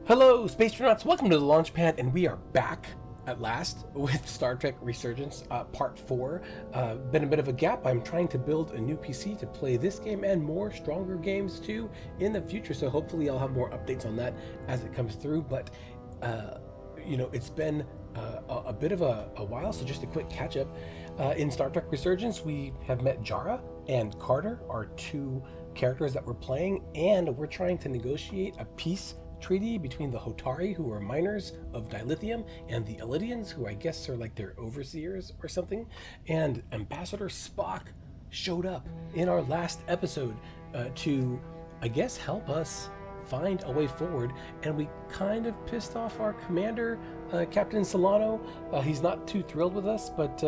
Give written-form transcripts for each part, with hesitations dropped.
Hello, Space Astronauts! Welcome to the launch pad, and we are back at last with Star Trek Resurgence Part 4. Been a bit of a gap. I'm trying to build a new PC to play this game and more stronger games too in the future, so hopefully I'll have more updates on that as it comes through. But, you know, it's been a bit of a while, so just a quick catch up. In Star Trek Resurgence, we have met Jara and Carter, our two characters that we're playing, and we're trying to negotiate a peace treaty between the Hotari, who are miners of dilithium, and the Ilidians, who I guess are like their overseers or something. And Ambassador Spock showed up in our last episode to, I guess, help us find a way forward, and we kind of pissed off our commander, Captain Solano. He's not too thrilled with us, but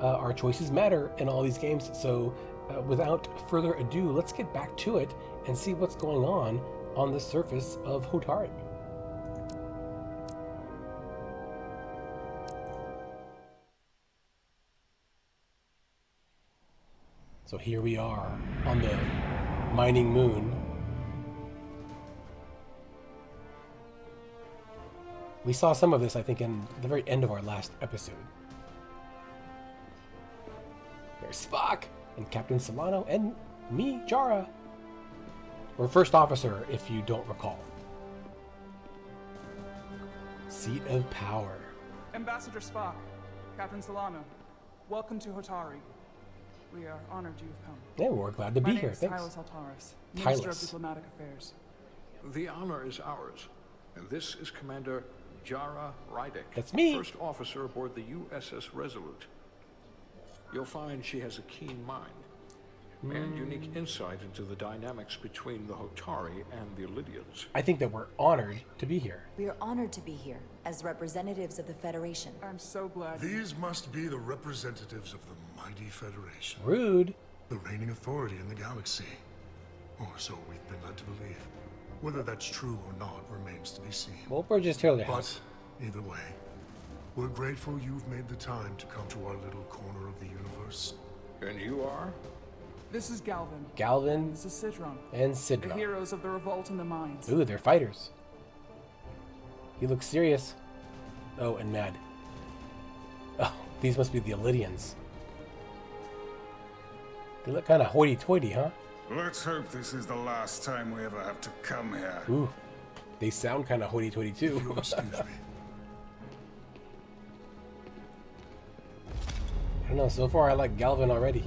our choices matter in all these games. So without further ado, let's get back to it and see what's going on the surface of Hotari. So here we are on the mining moon. We saw some of this, I think, in the very end of our last episode. There's Spock and Captain Solano and me, Jara. Or first officer, if you don't recall. Seat of power. Ambassador Spock, Captain Solano, welcome to Hotari. We are honored you've come. Yeah, we're glad to be here. Thanks. My name is Hotari, Minister of Diplomatic Affairs. The honor is ours, and this is Commander Jara Rydick. That's me. First officer aboard the USS Resolute. You'll find she has a keen mind and unique insight into the dynamics between the Hotari and the Ilidians. I think that we're honored to be here. We are honored to be here as representatives of the Federation. I'm so glad. These must be the representatives of the mighty Federation. Rude. The reigning authority in the galaxy. Or so we've been led to believe. Whether that's true or not remains to be seen. Well, we're just here to help. But either way, we're grateful you've made the time to come to our little corner of the universe. And you are? This is Galvin. Galvin. This is Sidron. And The Sidron. heroes of the revolt in the mines. Ooh, they're fighters. He looks serious. Oh, and mad. Oh, these must be the Ilidians. They look kind of hoity-toity, huh? Let's hope this is the last time we ever have to come here. Ooh, they sound kind of hoity-toity If too. you'll excuse me. I don't know, so far I like Galvin already.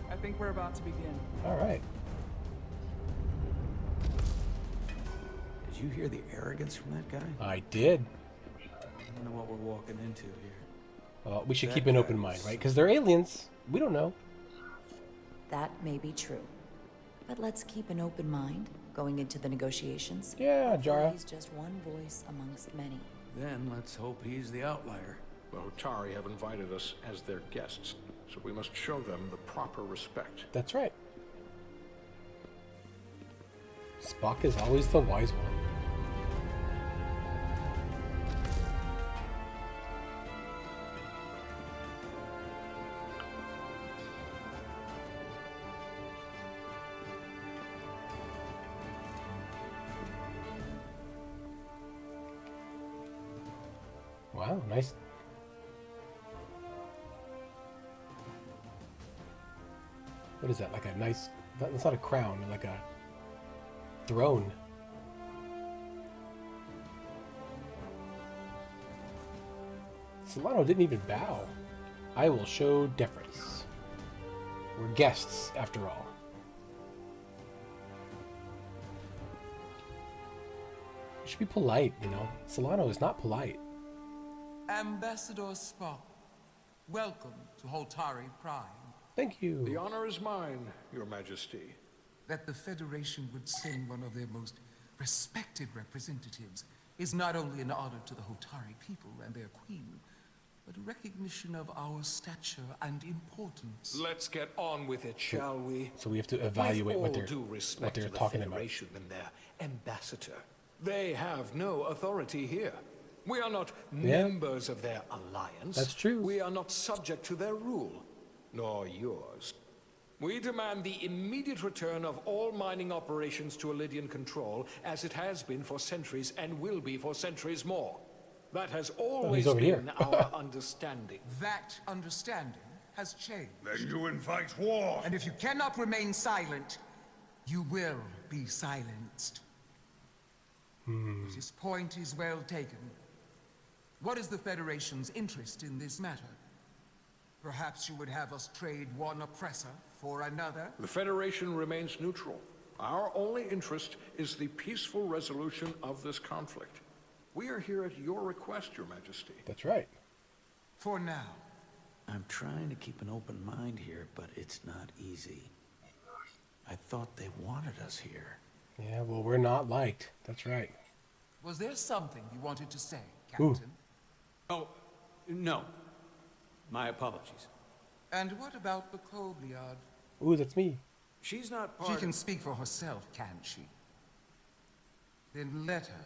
I think we're about to begin. All right. Did you hear the arrogance from that guy? I did. I don't know what we're walking into here. Well, we should keep an open mind, right? Because they're aliens. We don't know. That may be true. But let's keep an open mind going into the negotiations. Yeah, Hopefully Jara. He's just one voice amongst many. Then let's hope he's the outlier. The Hotari have invited us as their guests, so we must show them the proper respect. That's right. Spock is always the wise one. Wow, nice. What is that? Like a nice... That's not a crown, like a throne. Solano didn't even bow. I will show deference. We're guests, after all. You should be polite, you know. Solano is not polite. Ambassador Spock, welcome to Hotari Prime. Thank you. The honor is mine, Your Majesty. That the Federation would send one of their most respected representatives is not only an honor to the Hotari people and their queen, but a recognition of our stature and importance. Let's get on with it, shall we? So we have to evaluate what With they're, all due respect to the talking about. Federation and their ambassador. They have no authority here. We are not members of their alliance. That's true. We are not subject to their rule, nor yours. We demand the immediate return of all mining operations to Elydian control, as it has been for centuries and will be for centuries more. That has always over here. been our understanding. That understanding has changed. Then you invite war. And if you cannot remain silent, you will be silenced. His point is well taken. What is the Federation's interest in this matter? Perhaps you would have us trade one oppressor for another? The Federation remains neutral. Our only interest is the peaceful resolution of this conflict. We are here at your request, Your Majesty. That's right. For now. I'm trying to keep an open mind here, but it's not easy. I thought they wanted us here. Yeah, well, we're not liked. That's right. Was there something you wanted to say, Ooh. Captain? Oh, no. My apologies. And what about the Kobliad? Ooh, that's me. She's not She part can of... speak for herself, can't she? Then let her.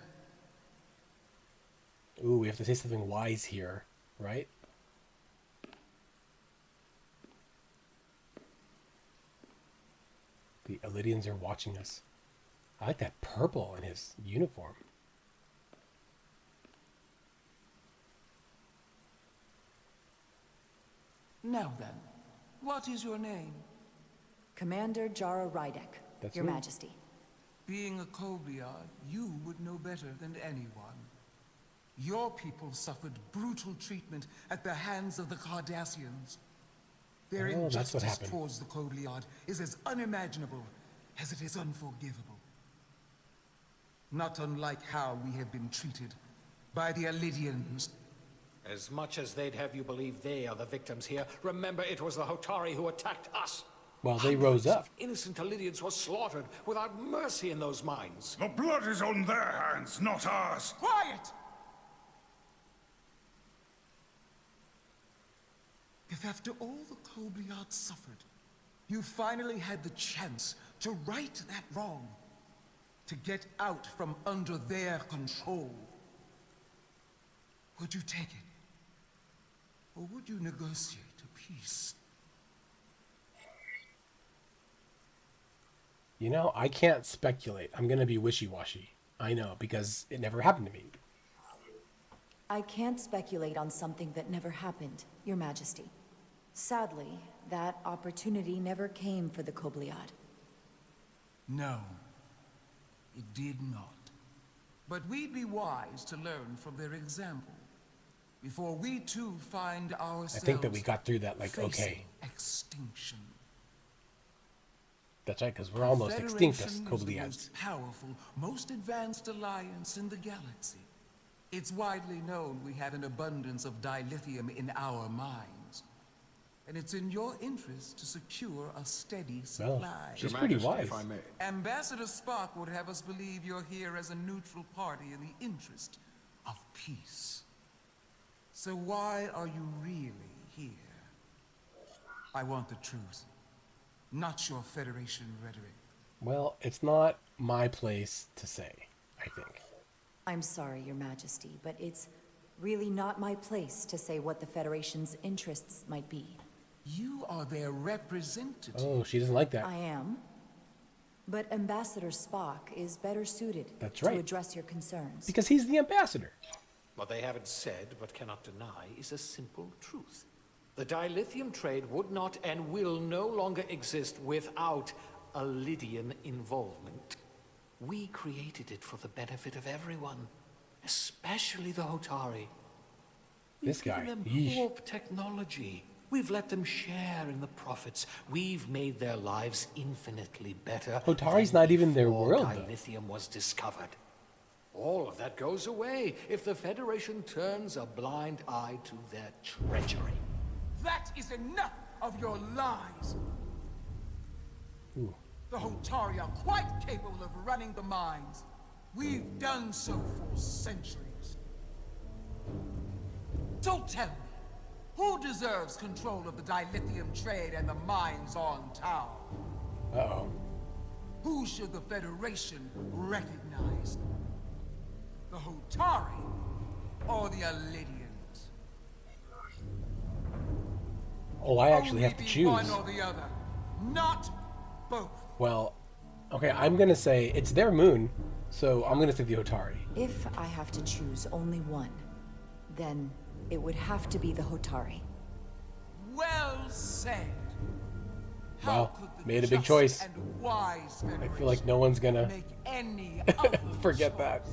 Ooh, we have to say something wise here, right? The Elydians are watching us. I like that purple in his uniform. Now then, what is your name? Commander Jara Rydek, That's Your me. Majesty. Being a Kobliad, you would know better than anyone. Your people suffered brutal treatment at the hands of the Cardassians. Their Oh, that's what injustice happened. towards the Kobliad is as unimaginable as it is unforgivable. Not unlike how we have been treated by the Elydians. As much as they'd have you believe they are the victims here, remember it was the Hotari who attacked us. Well, they rose up. Innocent Elydians were slaughtered without mercy in those mines. The blood is on their hands, not ours. Quiet! If after all the Kobliad suffered, you finally had the chance to right that wrong, to get out from under their control, would you take it? Or would you negotiate a peace? You know, I can't speculate. I'm going to be wishy-washy. I know, because it never happened to me. I can't speculate on something that never happened, Your Majesty. Sadly, that opportunity never came for the Kobliad. No, it did not. But we'd be wise to learn from their example, before we too find ourselves I think that we got through that, like, facing okay. extinction. That's right, because we're almost extinct as Federation is the Kobliads. most powerful, most advanced alliance in the galaxy. It's widely known we have an abundance of dilithium in our mines. And it's in your interest to secure a steady supply. Well, she's Your pretty Majesty, wise. if I may. Ambassador Spock would have us believe you're here as a neutral party in the interest of peace. So why are you really here? I want the truth, not your Federation rhetoric. Well, it's not my place to say, I think. I'm sorry, Your Majesty, but it's really not my place to say what the Federation's interests might be. You are their representative. Oh, she doesn't like that. I am. But Ambassador Spock is better suited That's to right. address your concerns. Because he's the ambassador. What they haven't said, but cannot deny, is a simple truth. The dilithium trade would not and will no longer exist without Elydian involvement. We created it for the benefit of everyone, especially the Hotari. This guy, We've given them yeesh. warp technology. We've let them share in the profits. We've made their lives infinitely better. Hotari's than not even their before world, though. dilithium was discovered. All of that goes away if the Federation turns a blind eye to their treachery. That is enough of your lies. Ooh. The Hotari are quite capable of running the mines. We've done so for centuries. So tell me, who deserves control of the dilithium trade and the mines on Tau? Uh-oh. Who should the Federation recognize? The Hotari or the Elydians? Oh, I actually Only have to be choose. one or the other. not both. Well, okay, I'm gonna say it's their moon, so I'm gonna say the Hotari. If I have to choose only one, then it would have to be the Hotari. Well said. Wow, How could the made a big just choice. and wise I feel like no one's gonna make any other forget that.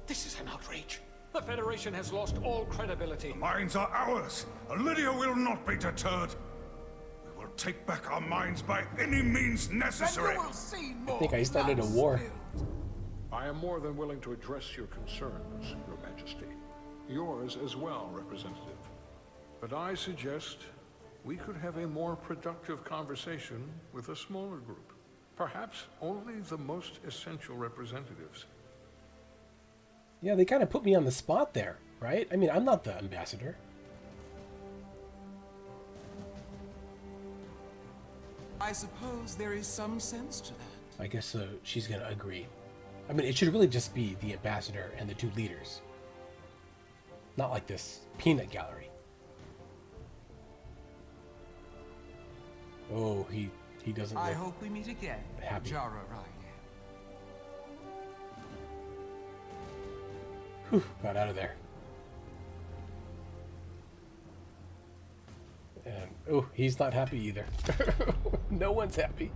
This is an outrage. The Federation has lost all credibility. Mines are ours. Lydia will not be deterred. We will take back our mines by any means necessary. And you will see more I think I started a blood war. spilled. I am more than willing to address your concerns, Your Majesty. Yours as well, Representative. But I suggest we could have a more productive conversation with a smaller group. Perhaps only the most essential representatives. Yeah, they kind of put me on the spot there, right? I mean, I'm not the ambassador. I suppose there is some sense to that. I guess she's gonna agree. I mean, it should really just be the ambassador and the two leaders. Not like this peanut gallery. Oh, he doesn't I look hope we meet again, happy. Jara Ryan. Whew, got out of there. And, oh, he's not happy either. No one's happy.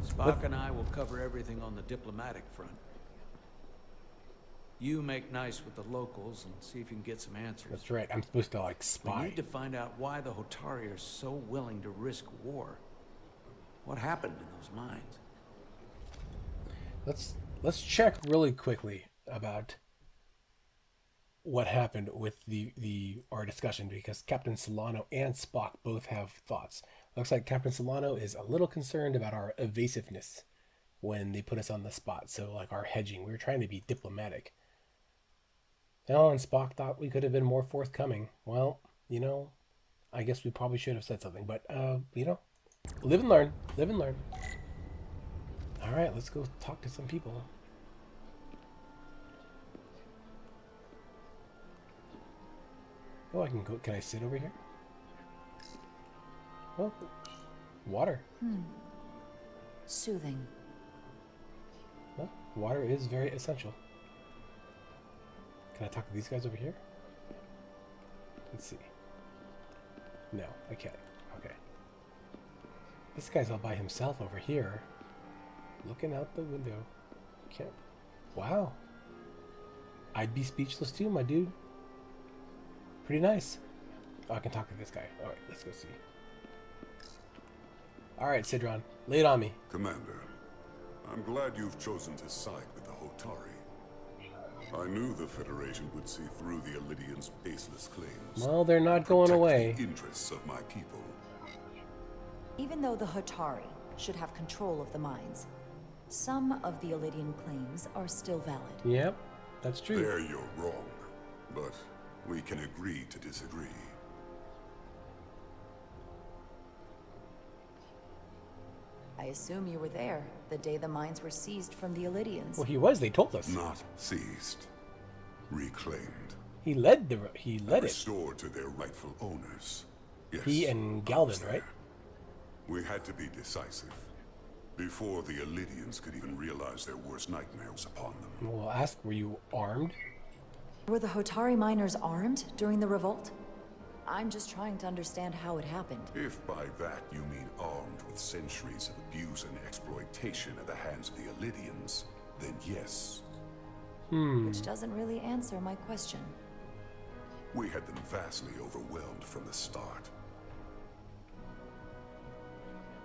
Spock and I will cover everything on the diplomatic front. You make nice with the locals and see if you can get some answers. That's right. I'm supposed to, like, We spy. need to find out why the Hotari are so willing to risk war. What happened in those mines? Let's check really quickly about what happened with our discussion, because Captain Solano and Spock both have thoughts. Looks like Captain Solano is a little concerned about our evasiveness when they put us on the spot. So, like, our hedging, we were trying to be diplomatic. Oh, and Spock thought we could have been more forthcoming. Well, you know, I guess we probably should have said something, but you know, live and learn. Live and learn. All right, let's go talk to some people. Oh, I can go. Can I sit over here? Oh, water. Soothing. Well, water is very essential. Can I talk to these guys over here? Let's see. No, I can't. Okay. This guy's all by himself over here, looking out the window. Can't. Wow. I'd be speechless too, my dude. Pretty nice. Oh, I can talk to this guy. All right, let's go see. All right, Sidron, lay it on me. Commander, I'm glad you've chosen to side with the Hotari. I knew the Federation would see through the Illidians' baseless claims. Well, they're not going protect away. the interests of my people. Even though the Hotari should have control of the mines, some of the Illidian claims are still valid. Yep, that's true. There you're wrong, but we can agree to disagree. I assume you were there the day the mines were seized from the Illidians. Well, he was. They told us. Not seized. Reclaimed. He led it. Restored to their rightful owners. Yes, He and I Galvin, was there. right? We had to be decisive. Before the Illidians could even realize their worst nightmares upon them. Well, ask, were you armed? Were the Hotari miners armed during the revolt? I'm just trying to understand how it happened. If by that you mean armed with centuries of abuse and exploitation at the hands of the Illidians, then yes. Which doesn't really answer my question. We had them vastly overwhelmed from the start.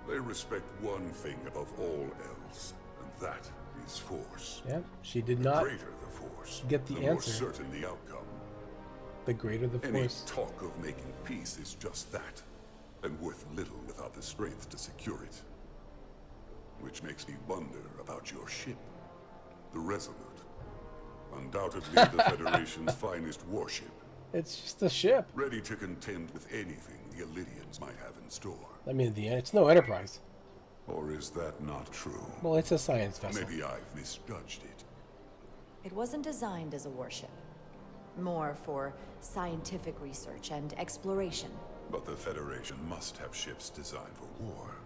They respect one thing above all else, and that is force. Yeah, she did The not greater the force, get the more answer. certain the outcome. The greater the Any force. talk of making peace is just that, and worth little without the strength to secure it. Which makes me wonder about your ship, the Resolute. Undoubtedly the Federation's finest warship, It's just a ship. ready to contend with anything the Illidians might have in store. I mean, at the end, it's no Enterprise. Or is that not true? Well, it's a science vessel. Maybe I've misjudged it. It wasn't designed as a warship. More for scientific research and exploration. But the Federation must have ships designed for war.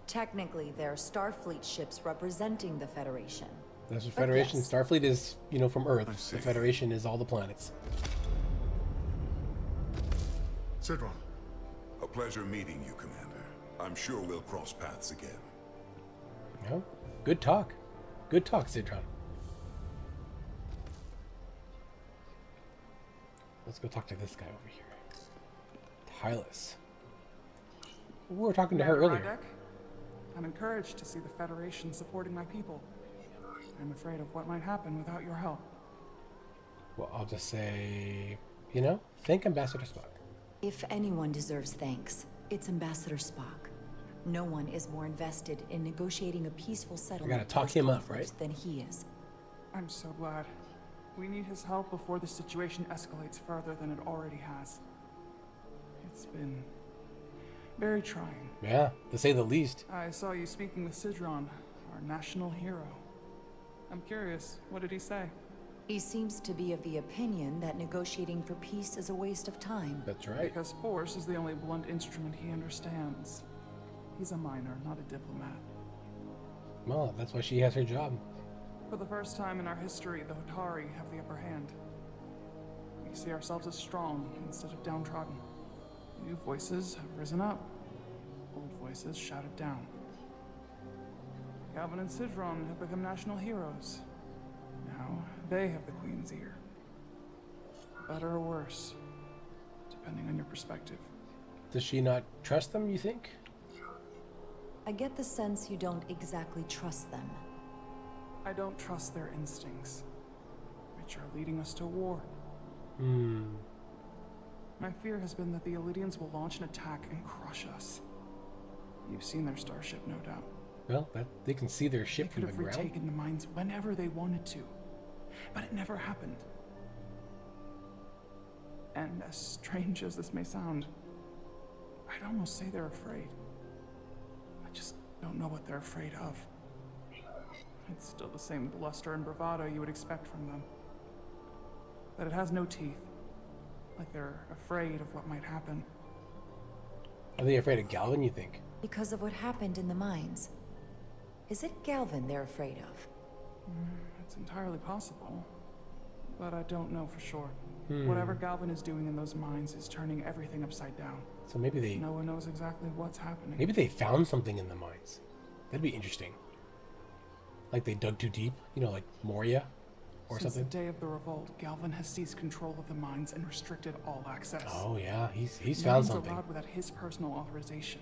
Technically, they're Starfleet ships representing the Federation. That's what But Federation. yes. Starfleet is, you know, from Earth. see. The Federation is all the planets. Sidron, A pleasure meeting you, Commander. I'm sure we'll cross paths again. No? Good talk. Good talk, Sidron. Let's go talk to this guy over here. Tylus. We were talking to her Commander earlier. Rydeck, I'm encouraged to see the Federation supporting my people. I'm afraid of what might happen without your help. Well, I'll just say, you know, thank Ambassador Spock. If anyone deserves thanks, it's Ambassador Spock. No one is more invested in negotiating a peaceful settlement talk to this him up, conflict right? than he is. I'm so glad. We need his help before the situation escalates further than it already has. It's been very trying. Yeah, to say the least. I saw you speaking with Sidron, our national hero. I'm curious, what did he say? He seems to be of the opinion that negotiating for peace is a waste of time. That's right. Because force is the only blunt instrument he understands. He's a miner, not a diplomat. Well, that's why she has her job. For the first time in our history, the Hotari have the upper hand. We see ourselves as strong instead of downtrodden. New voices have risen up. Old voices shouted down. Calvin and Sidron have become national heroes. Now they have the Queen's ear. Better or worse, depending on your perspective. Does she not trust them, you think? I get the sense you don't exactly trust them. I don't trust their instincts, which are leading us to war. My fear has been that the Illidians will launch an attack and crush us. You've seen their starship, no doubt. Well, they can see their They ship could from the have ground. retaken the mines whenever they wanted to, but it never happened. And as strange as this may sound, I'd almost say they're afraid. I just don't know what they're afraid of. It's still the same bluster and bravado you would expect from them. But it has no teeth. Like they're afraid of what might happen. Are they afraid of Galvin, you think? Because of what happened in the mines. Is it Galvin they're afraid of? It's entirely possible. But I don't know for sure. Whatever Galvin is doing in those mines is turning everything upside down. So maybe they No one knows exactly what's happening. maybe they found something in the mines. That'd be interesting. Like they dug too deep, you know, like Moria or Since something. the day of the revolt, Galvin has seized control of the mines and restricted all access. Oh yeah, he's No found one's something. allowed without his personal authorization.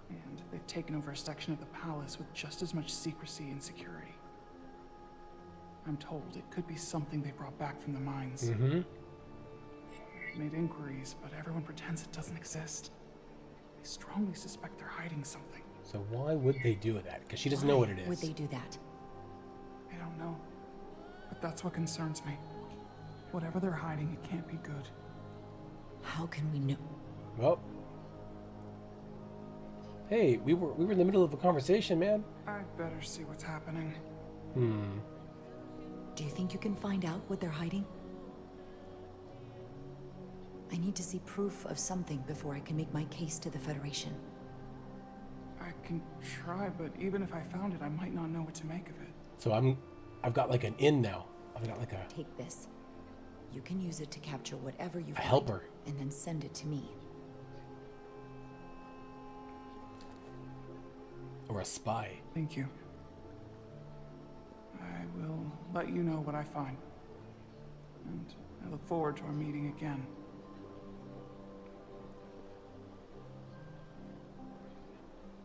And they've taken over a section of the palace with just as much secrecy and security. I'm told it could be something they brought back from the mines. Mm-hmm. I've made inquiries, but everyone pretends it doesn't exist. I strongly suspect they're hiding something. So why would they do that? Because she doesn't know what it is. Would they do that? I don't know. But that's what concerns me. Whatever they're hiding, it can't be good. How can we know? Well, hey, we were in the middle of a conversation, man. I'd better see what's happening. Do you think you can find out what they're hiding? I need to see proof of something before I can make my case to the Federation. I can try, but even if I found it, I might not know what to make of it. So I've got like an in now. I've got like a Take this. You can use it to capture whatever you find, helper. and then send it to me. or a spy. Thank you. I will let you know what I find. And I look forward to our meeting again.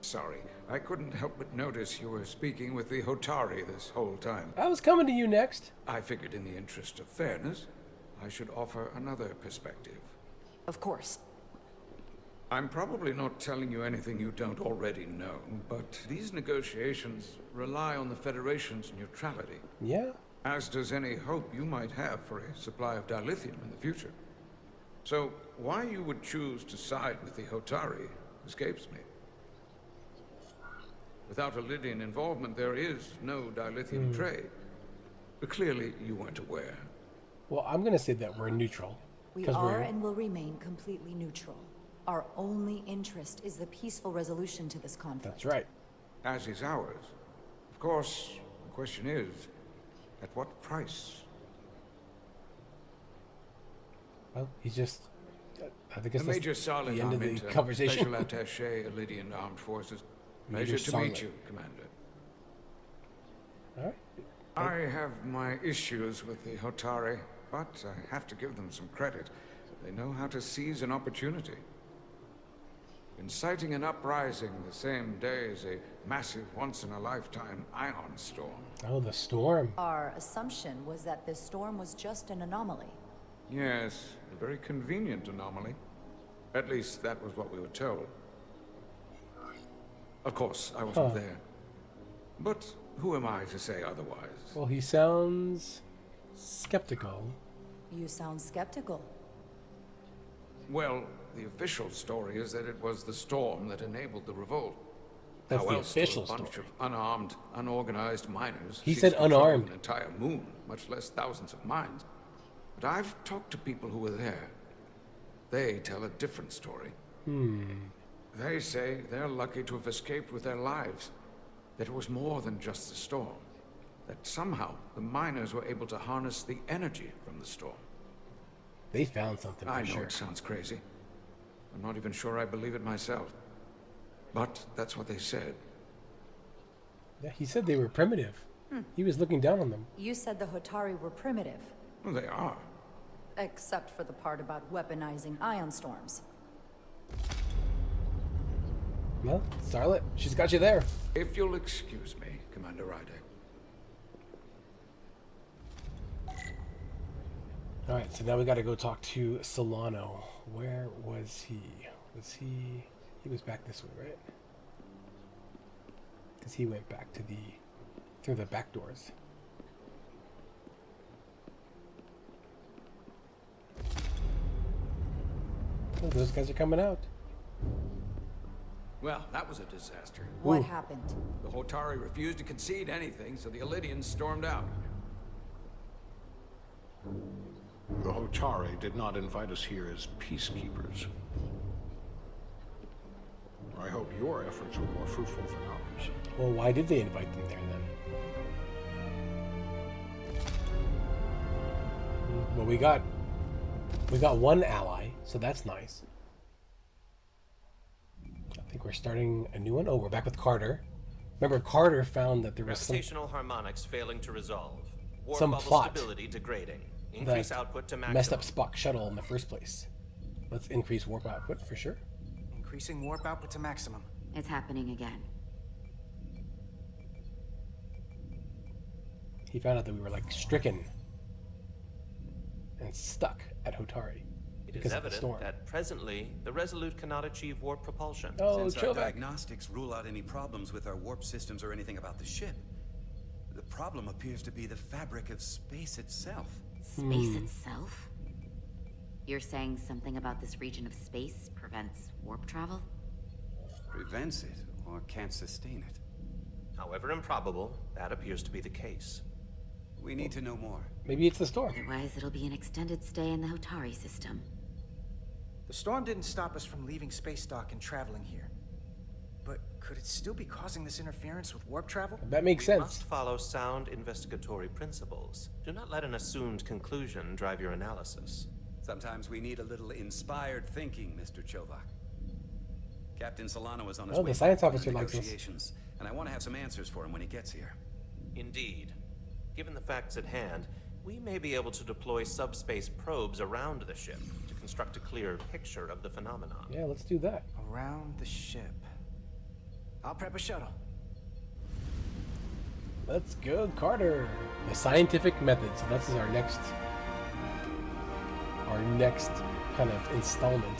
Sorry, I couldn't help but notice you were speaking with the Hotari this whole time. I was coming to you next. I figured in the interest of fairness, I should offer another perspective. Of course. I'm probably not telling you anything you don't already know, but these negotiations rely on the Federation's neutrality. Yeah? As does any hope you might have for a supply of dilithium in the future. So, why you would choose to side with the Hotari escapes me. Without Lydian involvement, there is no dilithium trade. But clearly, you weren't aware. Well, I'm gonna say that we're neutral. We 'Cause are and will remain completely neutral. Our only interest is the peaceful resolution to this conflict. That's right. As is ours. Of course, the question is, at what price? Well, he's just. I think it's Major Sarlin, the end of the Minter, conversation. Special Attaché, Lydian Armed Forces. Major Pleasure to meet Sarlin. you, Commander. All right. I have my issues with the Hotari, but I have to give them some credit. They know how to seize an opportunity. Inciting an uprising the same day as a massive, once-in-a-lifetime ion storm. Oh, the storm. Our assumption was that this storm was just an anomaly. Yes, a very convenient anomaly. At least that was what we were told. Of course, I wasn't there. But who am I to say otherwise? Well, he sounds skeptical. You sound skeptical. Well, the official story is that it was the storm that enabled the revolt. That's How the else do official a bunch story. of unarmed, unorganized miners He seize said control of unarmed. an entire moon, much less thousands of mines? But I've talked to people who were there. They tell a different story. They say they're lucky to have escaped with their lives. That it was more than just the storm. That somehow the miners were able to harness the energy from the storm. They found something for I know sure. it sounds crazy. I'm not even sure I believe it myself. But that's what they said. Yeah, he said they were primitive. He was looking down on them. You said the Hotari were primitive, Well, they are. except for the part about weaponizing ion storms. Well, Starlet, she's got you there. If you'll excuse me, Commander Ryder. All right, so now we got to go talk to Solano. Where was he? He was back this way, right? Because he went back to through the back doors. Oh, those guys are coming out. Well, that was a disaster. What happened? The Hotari refused to concede anything, so the Elydians stormed out. The Hotari did not invite us here as peacekeepers. I hope your efforts were more fruitful than ours. Well, why did they invite them there then? Well, we got one ally, so that's nice. I think we're starting a new one. Oh, we're back with Carter. Remember, Carter found that there was Gravitational harmonics failing to resolve. Warp some bubble plot stability degrading. Increase that output to maximum. messed up Spock shuttle in the first place. Let's increase warp output for sure. Increasing warp output to maximum. It's happening again. He found out that we were like stricken and stuck at Hotari It because is of the evident storm. that presently the Resolute cannot achieve warp propulsion. Oh, Since our Chobak. diagnostics rule out any problems with our warp systems or anything about the ship, the problem appears to be the fabric of space itself. Space itself? You're saying something about this region of space prevents warp travel? Prevents it, or can't sustain it. However improbable, that appears to be the case. We need to know more. Maybe it's the storm. Otherwise, it'll be an extended stay in the Hotari system. The storm didn't stop us from leaving space dock and traveling here. But could it still be causing this interference with warp travel? That makes We sense. must follow sound investigatory principles. Do not let an assumed conclusion drive your analysis. Sometimes we need a little inspired thinking, Mr. Chovak. Captain Solano is on his Oh, way the science back from officer likes us. negotiations, and I want to have some answers for him when he gets here. Indeed. Given the facts at hand, we may be able to deploy subspace probes around the ship to construct a clear picture of the phenomenon. Yeah, let's do that. Around the ship. I'll prep a shuttle. Let's go, Carter. The scientific method. So this is our next kind of installment.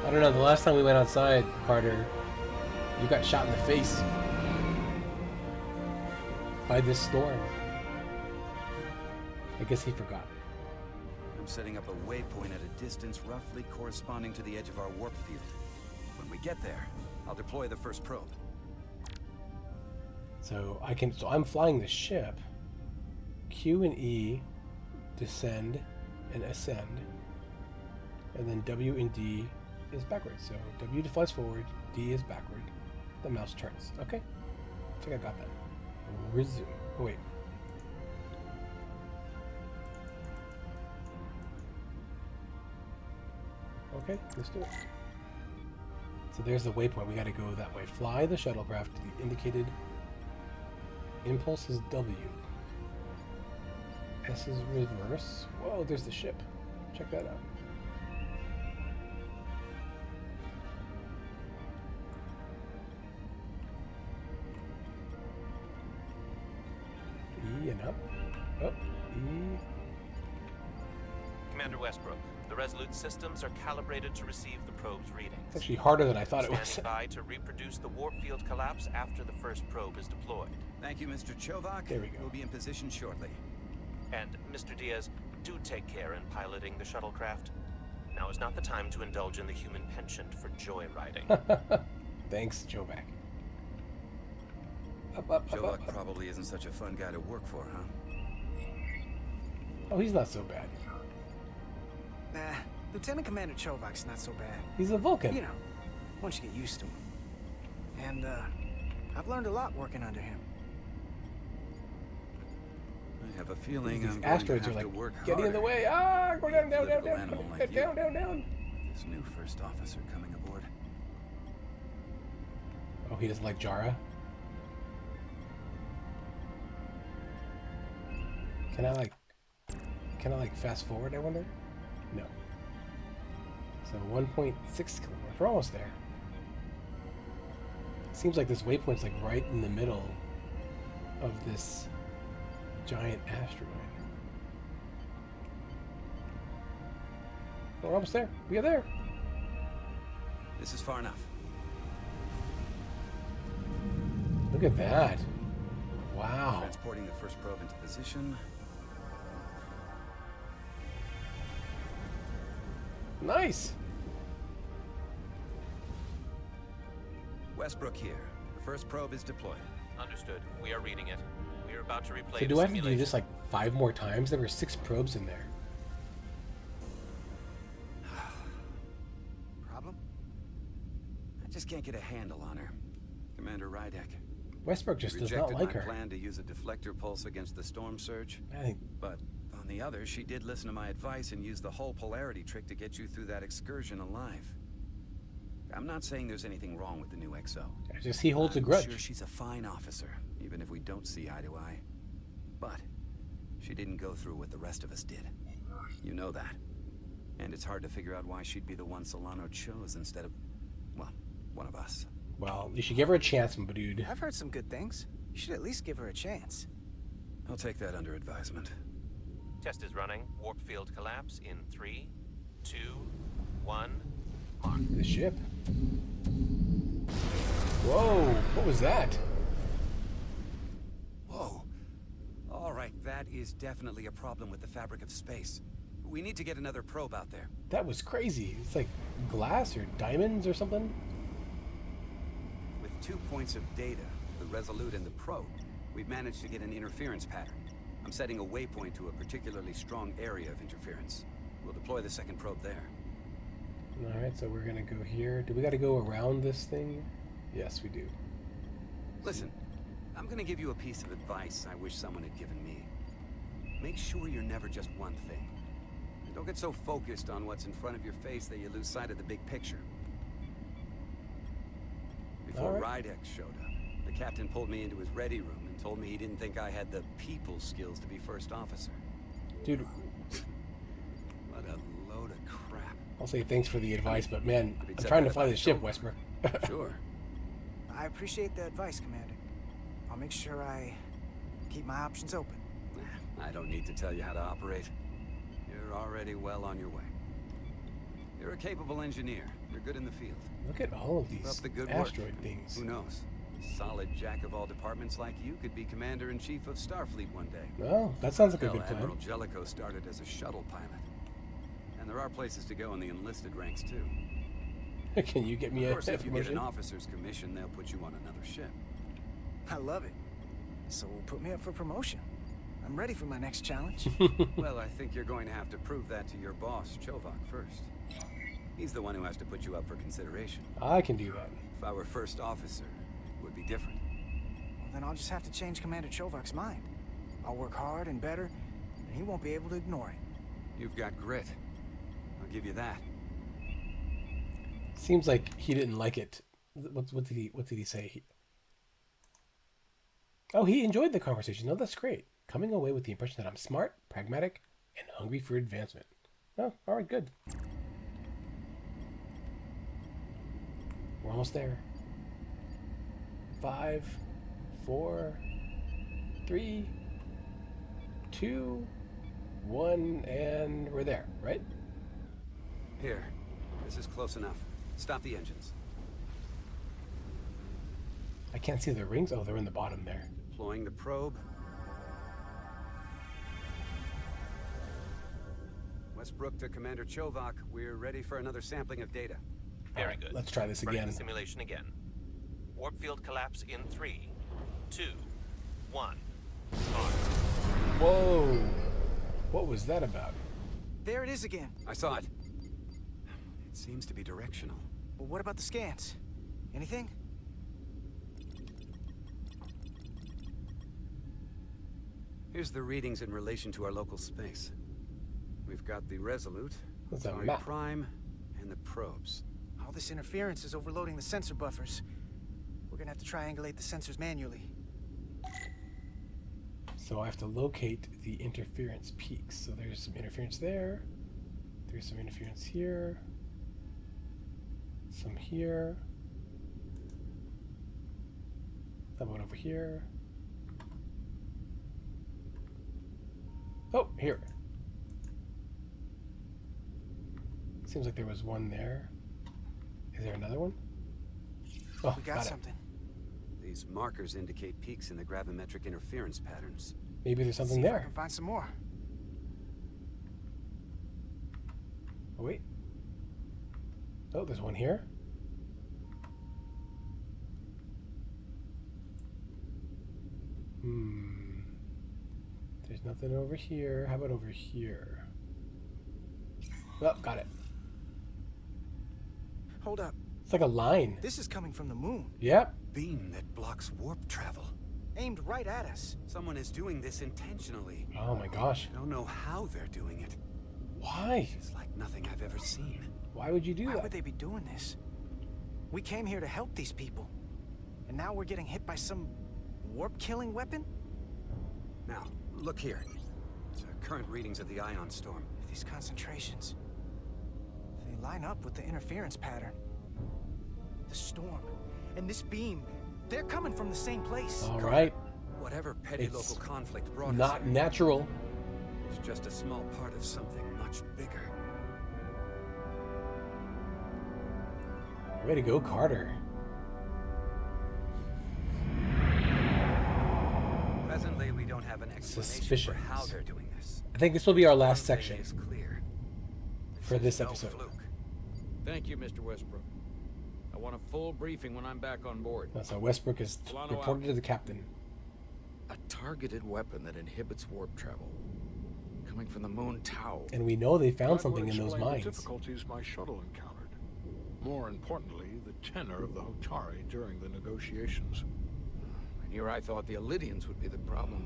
I don't know. The last time we went outside, Carter, you got shot in the face by this storm. I guess he forgot. I'm setting up a waypoint at a distance roughly corresponding to the edge of our warp field. When we get there, I'll deploy the first probe. So I'm flying the ship. Q and E descend and ascend, and then W and D is backwards. So W flies forward, D is backward. The mouse turns. Okay, I think I got that. Resume. Oh wait. Okay, let's do it. So there's the waypoint. We got to go that way. Fly the shuttlecraft to the indicated. Impulse is W. S is reverse. Whoa, there's the ship. Check that out. E and up. Up. E. Commander Westbrook, the Resolute systems are calibrated to receive the probe's readings. It's actually harder than I thought it was. Standing by to reproduce the warp field collapse after the first probe is deployed. Thank you, Mr. Chovak. There we go. We'll be in position shortly. And, Mr. Diaz, do take care in piloting the shuttlecraft. Now is not the time to indulge in the human penchant for joyriding. Thanks, Chovak. Chovak probably isn't such a fun guy to work for, huh? Oh, he's not so bad. Nah, Lieutenant Commander Chovak's not so bad. He's a Vulcan. You know, once you get used to him. And, I've learned a lot working under him. I have a feeling These I'm going asteroids to are have like to work getting in the way. Ah, go down, down, down, down, down, down, down. This new first officer coming aboard. Oh, he doesn't like Jara. Can I like fast forward, I wonder? No. So 1.6 kilometers. We're almost there. Seems like this waypoint's like right in the middle of this giant asteroid. We're almost there. We are there. This is far enough. Look at that. Wow. Transporting the first probe into position. Nice. Westbrook here. The first probe is deployed. Understood. We are reading it. We are about to replay So the do I have to do simulation. this like 5 more times? There were 6 probes in there. Problem? I just can't get a handle on her. Commander Rydek. Westbrook just does not like her. Rejected my plan to use a deflector pulse against the storm surge. But on the other, she did listen to my advice and used the whole polarity trick to get you through that excursion alive. I'm not saying there's anything wrong with the new XO. Just he holds a grudge. I'm sure she's a fine officer, even if we don't see eye to eye. But she didn't go through what the rest of us did. You know that. And it's hard to figure out why she'd be the one Solano chose instead of, well, one of us. Well, you should give her a chance, my dude. I've heard some good things. You should at least give her a chance. I'll take that under advisement. Test is running. Warp field collapse in 3, 2, 1. Mark. The ship. Whoa, what was that? Whoa. All right, that is definitely a problem with the fabric of space. We need to get another probe out there. That was crazy. It's like glass or diamonds or something. With 2 points of data, the Resolute and the probe, we've managed to get an interference pattern. I'm setting a waypoint to a particularly strong area of interference. We'll deploy the second probe there. Alright, so we're gonna go here. Do we gotta go around this thing? Yes, we do. Listen, I'm gonna give you a piece of advice I wish someone had given me. Make sure you're never just one thing. Don't get so focused on what's in front of your face that you lose sight of the big picture. Before Rydek showed up, the captain pulled me into his ready room and told me he didn't think I had the people skills to be first officer. Dude. What a load of crap. I'll say thanks for the advice, but man, I'm trying to fly this ship, Westbrook. Sure. I appreciate the advice, Commander. I'll make sure I keep my options open. I don't need to tell you how to operate. You're already well on your way. You're a capable engineer. You're good in the field. Look at all of these the good asteroid work. things. Who knows? Solid jack of all departments like you could be commander-in-chief of Starfleet one day. Well, that sounds like a good plan. Admiral Jellicoe started as a shuttle pilot. And there are places to go in the enlisted ranks, too. Can you get me Of course, a if you get promotion? an officer's commission, they'll put you on another ship. I love it. So put me up for promotion. I'm ready for my next challenge. Well, I think you're going to have to prove that to your boss, Chovak, first. He's the one who has to put you up for consideration. I can do that. If I were first officer, it would be different. Well, then I'll just have to change Commander Chovak's mind. I'll work hard and better, and he won't be able to ignore it. You've got grit. I'll give you that. Seems like he didn't like it. What did he say? Oh, he enjoyed the conversation. No, that's great. Coming away with the impression that I'm smart, pragmatic, and hungry for advancement. Oh, all right, good. We're almost there. 5, 4, 3, 2, 1, and we're there, right? Here. This is close enough. Stop the engines. I can't see the rings. Oh, they're in the bottom there. Deploying the probe. Westbrook to Commander Chovak. We're ready for another sampling of data. Very good. Let's try this Running again. the simulation again. Warp field collapse in 3, 2, 1. Whoa! What was that about? There it is again. I saw it. It seems to be directional. Well, what about the scans? Anything? Here's the readings in relation to our local space. We've got the Resolute, That's a Hotari map. Prime, and the probes. All this interference is overloading the sensor buffers. We're gonna have to triangulate the sensors manually. So I have to locate the interference peaks. So there's some interference there. There's some interference here. Some here. How about over here? Oh, here. Seems like there was one there. Is there another one? Oh, We got something. These markers indicate peaks in the gravimetric interference patterns. Maybe there's something See if I there. can find some more. Oh, wait. Oh, there's one here. There's nothing over here. How about over here? Oh, got it. Hold up. It's like a line. This is coming from the moon. Yep. Beam that blocks warp travel. Aimed right at us. Someone is doing this intentionally. Oh my gosh. I don't know how they're doing it. Why? It's like nothing I've ever seen. Why would you do Why that? would they be doing this? We came here to help these people. And now we're getting hit by some warp-killing weapon? Now, look here. It's current readings of the ion storm. These concentrations. They line up with the interference pattern. The storm. And this beam. They're coming from the same place. All right. Whatever petty It's local conflict brought us not here, natural. it's just a small part of something much bigger. Way to go, Carter. Presently, we don't have an explanation for how they're doing this. I think this will be our last One thing section is clear. for this no episode. fluke. Thank you, Mr. Westbrook. I want a full briefing when I'm back on board. So Westbrook is Solano reported out. to the captain. A targeted weapon that inhibits warp travel. Coming from the moon Tau. And we know they found That something would in those explain mines. the difficulties my shuttle encountered. More importantly, the tenor of the Hotari during the negotiations. And here I thought the Illidians would be the problem.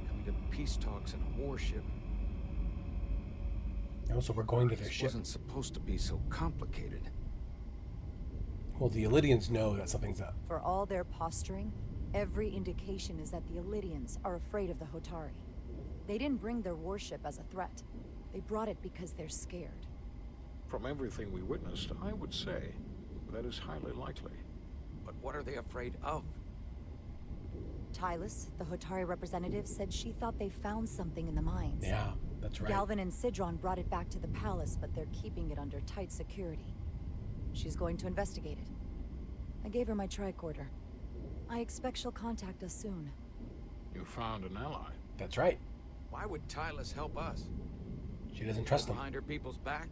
Coming to peace talks in a warship. Also, we're going to their This ship. wasn't supposed to be so complicated. Well, the Illidians know that something's up. For all their posturing, every indication is that the Illidians are afraid of the Hotari. They didn't bring their warship as a threat. They brought it because they're scared. From everything we witnessed, I would say that is highly likely. But what are they afraid of? Tylus, the Hotari representative, said she thought they found something in the mines. Yeah, that's right. Galvin and Sidron brought it back to the palace, but they're keeping it under tight security. She's going to investigate it. I gave her my tricorder. I expect she'll contact us soon. You found an ally. That's right. Why would Tylus help us? She doesn't trust them. Behind her people's back?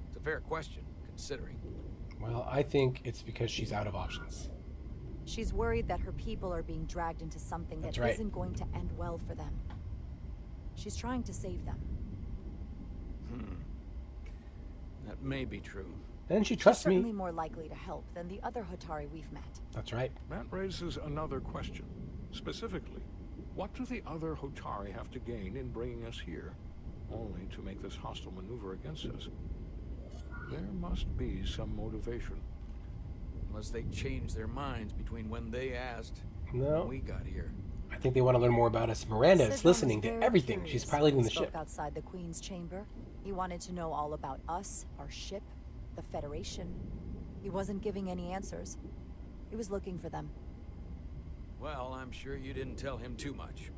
It's a fair question, considering. Well, I think it's because she's out of options. She She's worried that her people are being dragged into something that isn't going to end well for them. She's trying to save them. That may be true. And she trusts She's certainly me. more likely to help than the other Hotari we've met. That's right. That raises another question. Specifically, what do the other Hotari have to gain in bringing us here, only to make this hostile maneuver against us? There must be some motivation. Unless they changed their minds between when they asked and No. when we got here. I think they want to learn more about us. Miranda is Sidron listening was to very everything. curious She's when piloting we the spoke ship. outside the Queen's chamber. He wanted to know all about us, our ship, the Federation. He wasn't giving any answers. He was looking for them. Well, I'm sure you didn't tell him too much.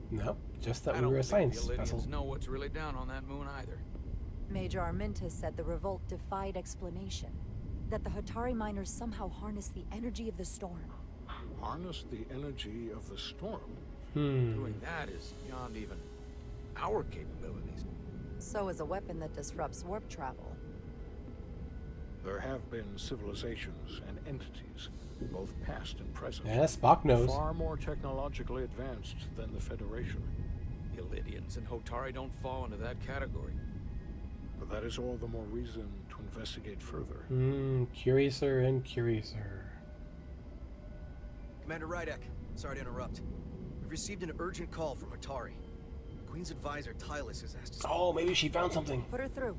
No, just that I we don't were a think science the Illyrians vessel. know what's really down on that moon either. Major Arminta said the revolt defied explanation. That the Hotari miners somehow harnessed the energy of the storm. Harness the energy of the storm? Doing that is beyond even our capabilities. So is a weapon that disrupts warp travel. There have been civilizations and entities, both past and present. Yeah, Spock knows. Far more technologically advanced than the Federation. Illyrians and Hotari don't fall into that category. But that is all the more reason to investigate further. Curiouser and curiouser. Commander Rydek, sorry to interrupt. We've received an urgent call from Hotari. The Queen's advisor, Tylus, has asked us... Oh, maybe she found something. Put her through.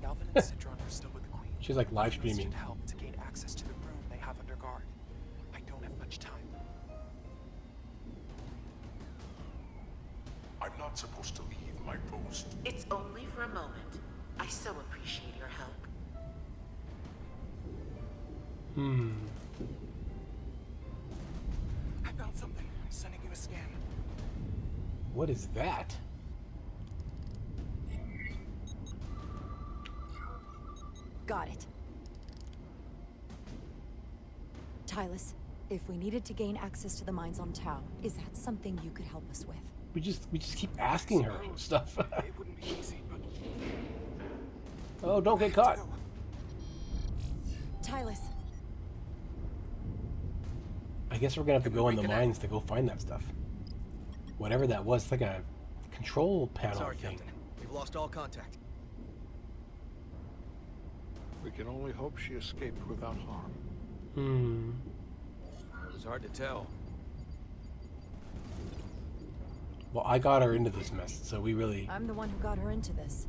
Galvin and Sidron are still with the Queen. She's like live Should streaming. help to gain access to the room they have under guard. I don't have much time. I'm not supposed to leave my post. It's only for a moment. I so appreciate your help. I found something. I'm sending you a scan. What is that? Got it. Tylus, if we needed to gain access to the mines on Tau, is that something you could help us with? We just keep asking her stuff. It wouldn't be easy, but Oh, don't get caught. Tylus. I guess we're gonna have to go in the mines to go find that stuff. Whatever that was, it's like a control panel Sorry, thing. Captain. We've lost all contact. We can only hope she escaped without harm. It was hard to tell. Well, I got her into this mess, so we really... I'm the one who got her into this.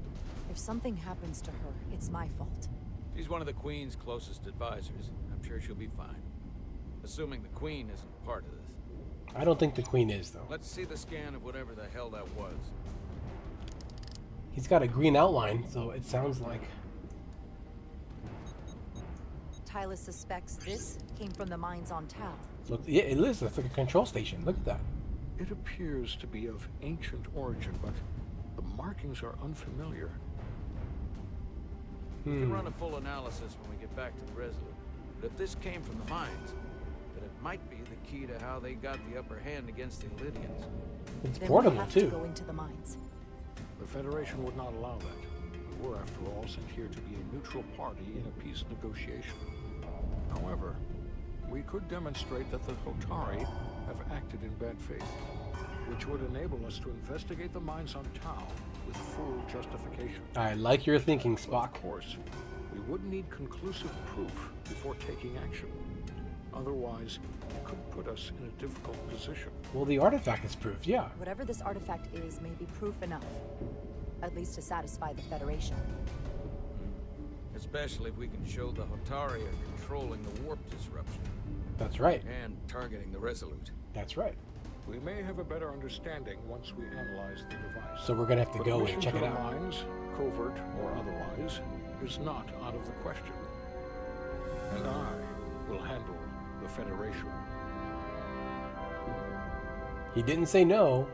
If something happens to her, it's my fault. She's one of the Queen's closest advisors. I'm sure she'll be fine. Assuming the Queen isn't part of this. I don't think the Queen is, though. Let's see the scan of whatever the hell that was. He's got a green outline, so it sounds like... Tylus suspects this came from the mines on Tau. Look, yeah, it is. It's like a control station. Look at that. It appears to be of ancient origin, but the markings are unfamiliar. We can run a full analysis when we get back to the Resolute. But if this came from the mines, then it might be the key to how they got the upper hand against the Illyrians. It's Then portable, we have too. to go into the mines. The Federation would not allow that. We were, after all, sent here to be a neutral party in a peace negotiation. However, we could demonstrate that the Hotari have acted in bad faith, which would enable us to investigate the mines on Tau with full justification. I like your thinking, Spock. Of course, we would need conclusive proof before taking action. Otherwise, it could put us in a difficult position. Well, the artifact is proof, yeah. Whatever this artifact is may be proof enough. At least to satisfy the Federation. Especially if we can show the Hotari are controlling the warp disruption. That's right. And targeting the Resolute. That's right. We may have a better understanding once we analyze the device. So we're gonna have to But go mission and check to it the out. Mines, covert or otherwise, is not out of the question. And I will handle the Federation. He didn't say no.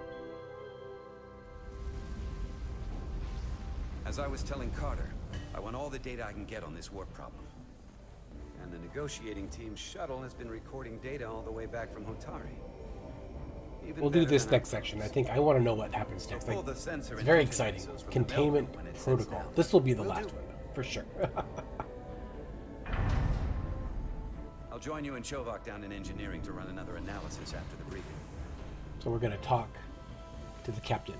As I was telling Carter, I want all the data I can get on this warp problem. And the negotiating team's shuttle has been recording data all the way back from Hotari. We'll do this next section. I think I want to know what happens next. Like, it's very exciting. Containment protocol. This will be the last one, for sure. I'll join you and Chovak down in engineering to run another analysis after the briefing. So we're gonna talk to the captain.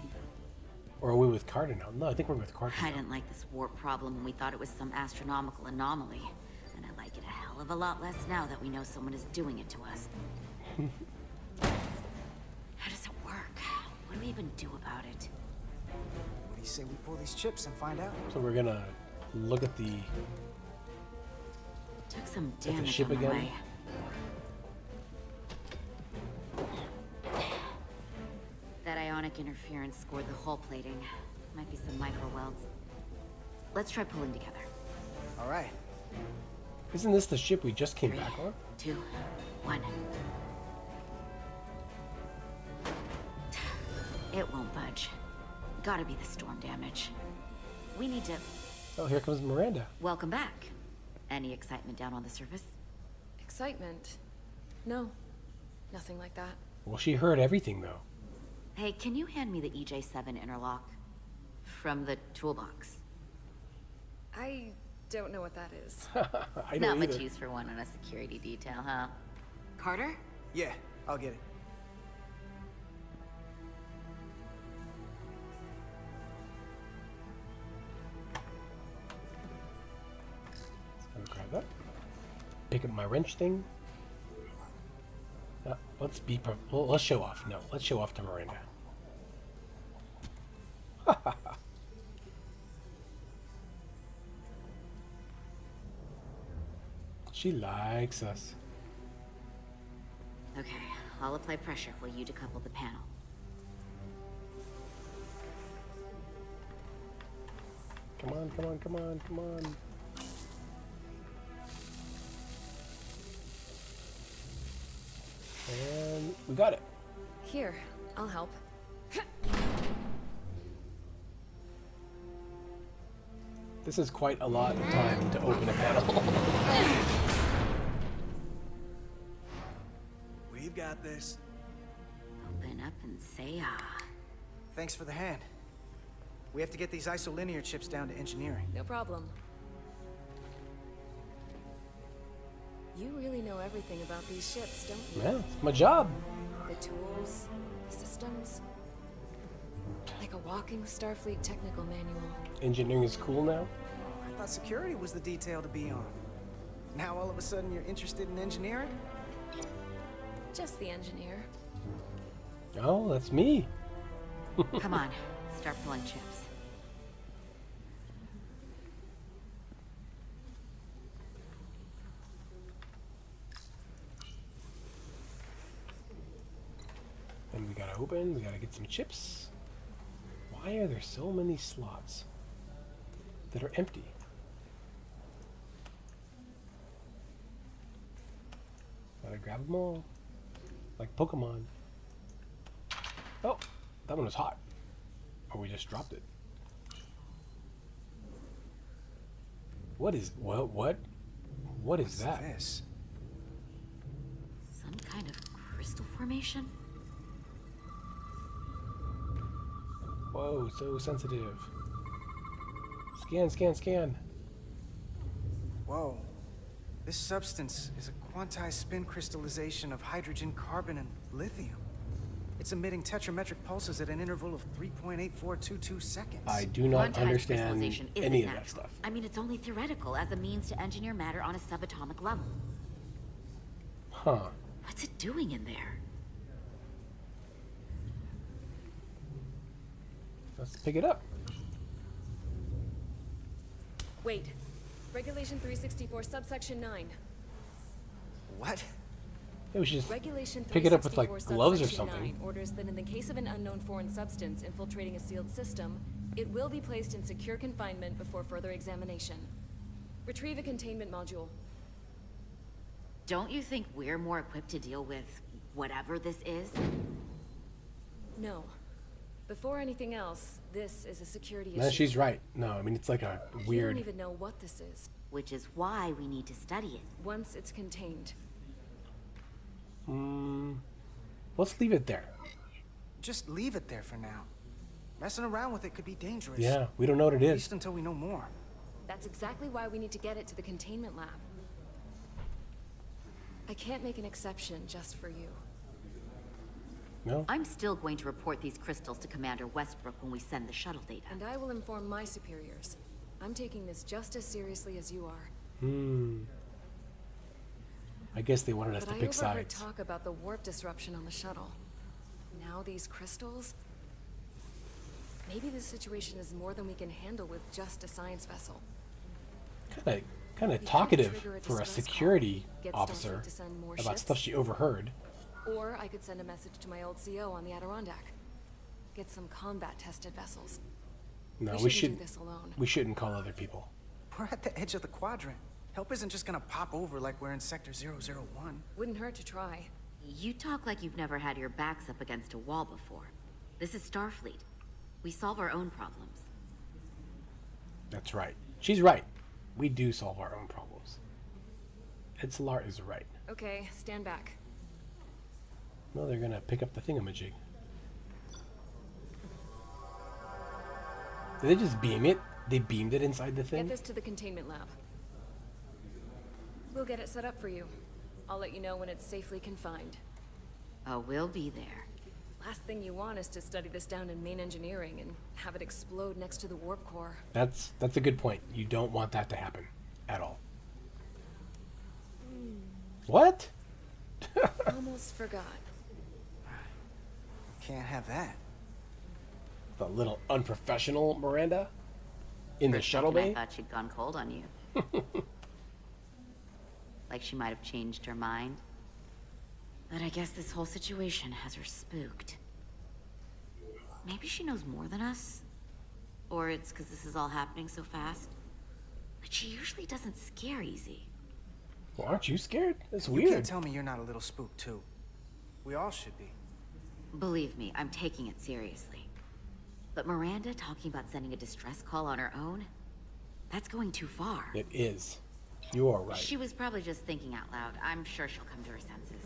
Or are we with Carter now? No, I think we're with Carter I now. didn't like this warp problem when we thought it was some astronomical anomaly. And I like it a hell of a lot less now that we know someone is doing it to us. How does it work? What do we even do about it? What do you say we pull these chips and find out? So we're gonna look at the Took some the damage ship on the again. way. That ionic interference scored the hull plating. Might be some micro welds. Let's try pulling together. All right. Isn't this the ship we just came back on? 2, 1. It won't budge. Gotta be the storm damage. We need to... Oh, here comes Miranda. Welcome back. Any excitement down on the surface? Excitement? No. Nothing like that. Well, she heard everything, though. Hey, can you hand me the EJ7 interlock? From the toolbox. I don't know what that is. I Not don't much either. use for one on a security detail, huh? Carter? Yeah, I'll get it. Gonna grab that. Pick up my wrench thing. Let's be. Well, let's show off. No, let's show off to Miranda. She likes us. Okay, I'll apply pressure while you decouple the panel. Come on, come on, come on, come on. And we got it. Here, I'll help. This is quite a lot of time to open a panel. We've got this. Open up and say ah. Thanks for the hand. We have to get these isolinear chips down to engineering. No problem. You really know everything about these ships, don't you? Yeah, it's my job. The tools, the systems. Like a walking Starfleet technical manual. Engineering is cool now. I thought security was the detail to be on. Now all of a sudden you're interested in engineering? Just the engineer. Oh, that's me. Come on, start pulling chips. And we gotta open, we gotta get some chips. Why are there so many slots that are empty? Gotta grab them all. Like Pokemon. Oh, that one was hot. Or we just dropped it. What is, what is that? This? Some kind of crystal formation? Whoa, so sensitive. Scan, scan, scan. Whoa. This substance is a quantized spin crystallization of hydrogen, carbon, and lithium. It's emitting tetrametric pulses at an interval of 3.8422 seconds. I do not Quantized understand crystallization isn't any of natural. that stuff. I mean, it's only theoretical as a means to engineer matter on a subatomic level. Huh. What's it doing in there? Let's pick it up. Wait. Regulation 364, subsection 9. What? Yeah, we should just Regulation pick it up with like 364, gloves or subsection something. 9 orders that in the case of an unknown foreign substance infiltrating a sealed system, it will be placed in secure confinement before further examination. Retrieve a containment module. Don't you think we're more equipped to deal with whatever this is? No. Before anything else, this is a security issue. No, she's right. No, I mean, it's like a You weird... don't even know what this is. Which is why we need to study it. Once it's contained. Let's leave it there. just leave it there for now. Messing around with it could be dangerous. Yeah, we don't know what it At is. least until we know more. That's exactly why we need to get it to the containment lab. I can't make an exception just for you. No? I'm still going to report these crystals to Commander Westbrook when we send the shuttle data. And I will inform my superiors. I'm taking this just as seriously as you are. I guess they wanted us But to pick I overheard sides. talk about the warp disruption on the shuttle. Now these crystals? Maybe this situation is more than we can handle with just a science vessel. Kind of talkative for a security officer to send more about ships. stuff she overheard. Or I could send a message to my old CO on the Adirondack. Get some combat-tested vessels. No, we we shouldn't do this alone. We shouldn't call other people. We're at the edge of the quadrant. Help isn't just gonna pop over like we're in Sector 001. Wouldn't hurt to try. You talk like you've never had your backs up against a wall before. This is Starfleet. We solve our own problems. That's right. She's right. We do solve our own problems. Edsolar is right. Okay, stand back. No, they're gonna pick up the thingamajig. Did they just beam it? They beamed it inside the thing? Get this to the containment lab. We'll get it set up for you. I'll let you know when it's safely confined. Oh, we'll be there. Last thing you want is to study this down in main engineering and have it explode next to the warp core. That's a good point. You don't want that to happen at all. What? Almost forgot. Can't have that. The little unprofessional Miranda in the shuttle bay. I thought she'd gone cold on you. Like she might have changed her mind. But I guess this whole situation has her spooked. Maybe she knows more than us? Or it's because this is all happening so fast? But she usually doesn't scare easy. Well, aren't you scared? It's You weird. can't tell me you're not a little spooked too. We all should be. Believe me, I'm taking it seriously. But Miranda talking about sending a distress call on her own? That's going too far. It is. You are right. She was probably just thinking out loud. I'm sure she'll come to her senses.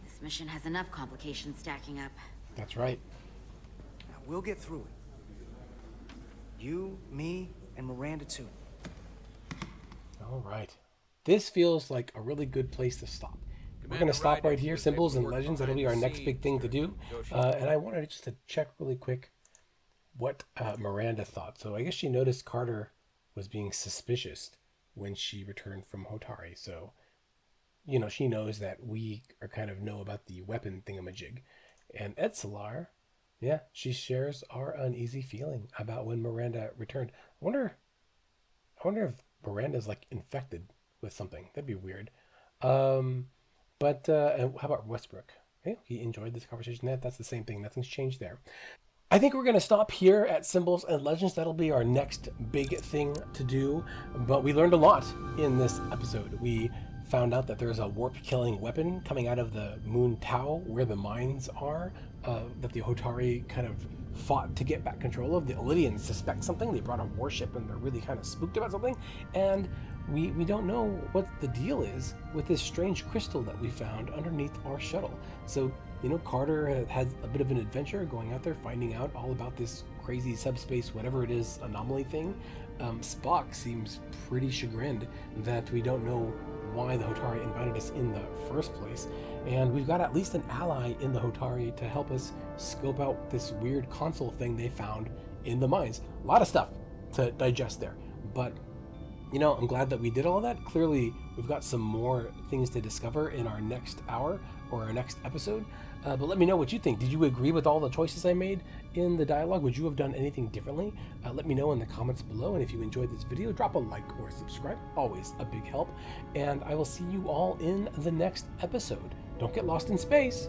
This mission has enough complications stacking up. That's right. Now, we'll get through it. You, me, and Miranda too. All right. This feels like a really good place to stop. We're going to stop right here. Symbols and legends. That'll be our next big thing to do. And I wanted just to check really quick what Miranda thought. So I guess she noticed Carter was being suspicious when she returned from Hotari. So, you know, she knows that we are kind of know about the weapon thingamajig. And Edsolar, yeah, she shares our uneasy feeling about when Miranda returned. I wonder if Miranda's like infected with something. That'd be weird. But how about Westbrook? Hey, he enjoyed this conversation. That's the same thing. Nothing's changed there. I think we're going to stop here at Symbols and Legends. That'll be our next big thing to do. But we learned a lot in this episode. We found out that there's a warp-killing weapon coming out of the Moon Tau, where the mines are, that the Hotari kind of fought to get back control of. The Illidians suspect something. They brought a warship, and they're really kind of spooked about something. And we don't know what the deal is with this strange crystal that we found underneath our shuttle. So, you know, Carter had a bit of an adventure going out there, finding out all about this crazy subspace, whatever it is, anomaly thing. Spock seems pretty chagrined that we don't know why the Hotari invited us in the first place. And we've got at least an ally in the Hotari to help us scope out this weird console thing they found in the mines. A lot of stuff to digest there. But, you know, I'm glad that we did all of that. Clearly, we've got some more things to discover in our next hour or our next episode. But let me know what you think. Did you agree with all the choices I made in the dialogue? Would you have done anything differently? Let me know in the comments below. And if you enjoyed this video, drop a like or subscribe. Always a big help. And I will see you all in the next episode. Don't get lost in space.